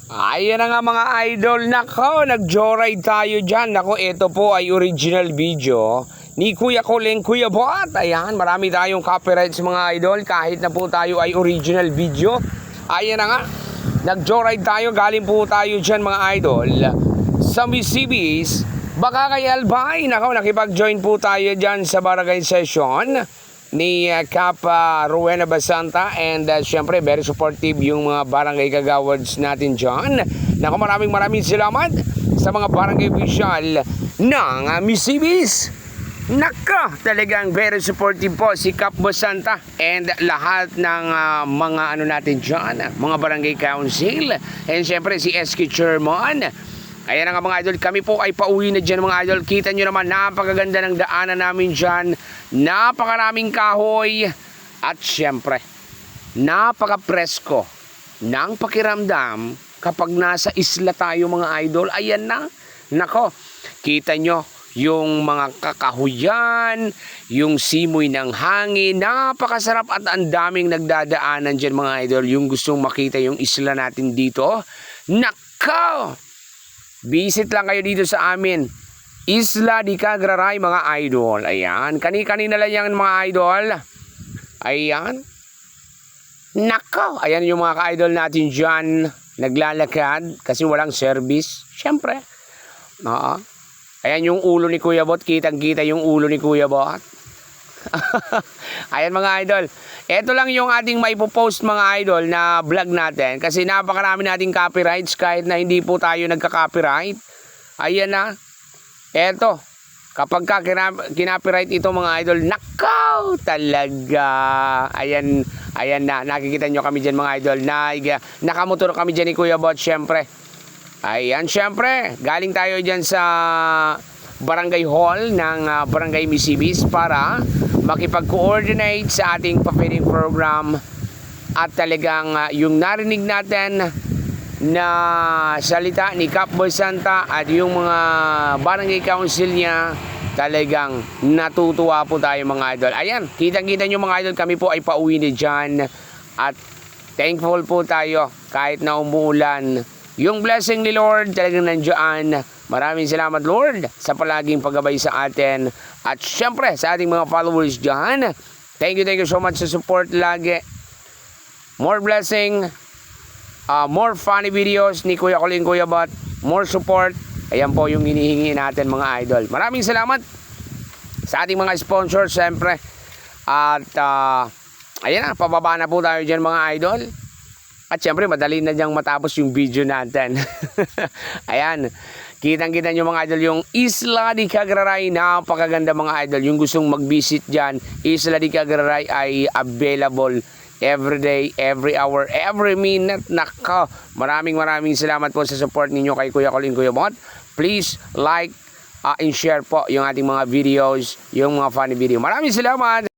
Ayan na nga mga idol. Nako, nag-joyride tayo dyan. Nako, ito po ay original video ni Kuya Koleng, Kuya Bot. Ayan, marami tayong copyrights mga idol. Kahit na po tayo ay original video. Ayan na nga, nag-joyride tayo. Galing po tayo dyan mga idol sa Misibis, baka kay Albay. Nako, nakipag-join po tayo dyan sa barangay session ni Cap Rowena Basanta, and syempre very supportive yung mga barangay kagawads natin dyan. Naku, maraming salamat sa mga barangay official ng Misibis. Naka, talagang very supportive po si Cap Basanta and lahat ng mga ano natin dyan, mga barangay council, and syempre si SK Chairman. Ayan nga mga idol, kami po ay pauwi na dyan mga idol. Kita nyo naman, napakaganda ng daanan namin dyan. Napakaraming kahoy. At syempre, napaka-presko ng pakiramdam kapag nasa isla tayo mga idol. Ayan na. Nako, kita nyo yung mga kakahuyan, yung simoy ng hangin. Napakasarap at ang daming nagdadaanan dyan mga idol. Yung gustong makita yung isla natin dito. Nako! Visit lang kayo dito sa amin, Isla de Cagraray mga idol. Ayan, kanina lang yan mga idol. Ayan. Nako, ayan yung mga ka-idol natin dyan, naglalakad kasi walang service. Siyempre. Oo. Ayan yung ulo ni Kuya Bot, kitang-kita yung ulo ni Kuya Bot. Ayan mga idol, ito lang yung ating maipopost mga idol na vlog natin kasi napakarami nating copyrights kahit na hindi po tayo nagka-copyright. Ayan na, eto, kapag kinopyright ito mga idol, nakaw talaga. Ayan na, nakikita nyo kami dyan mga idol, nakamotor kami dyan ni Kuya Bot syempre. Ayan, syempre, galing tayo dyan sa barangay hall ng barangay Misibis para makipag-coordinate sa ating pa-feeding program. At talagang yung narinig natin na salita ni Cap Basanta at yung mga barangay council niya, talagang natutuwa po tayo mga idol. Ayan, kitang-kita nyo mga idol, kami po ay pauwi na dyan at thankful po tayo kahit na umuulan. Yung blessing ni Lord talagang nandiyan. Maraming salamat Lord sa palaging paggabay sa atin. At syempre sa ating mga followers dyan, thank you so much sa support lagi. More blessing, more funny videos ni Kuya Koleng, Kuya Bot, more support. Ayan po yung hinihingi natin mga idol. Maraming salamat sa ating mga sponsors syempre. At ayan na, pababa na po tayo dyan mga idol. At syempre, madali na diyang matapos yung video natin. Ayan, kitang-kita nyo mga idol yung Isla de Cagraray. Napakaganda mga idol. Yung gustong mag-visit dyan, Isla de Cagraray ay available every day, every hour, every minute. Nako, maraming salamat po sa support ninyo kay Kuya Koleng, Kuya Bot. Please like and share po yung ating mga videos, yung mga funny video. Maraming salamat!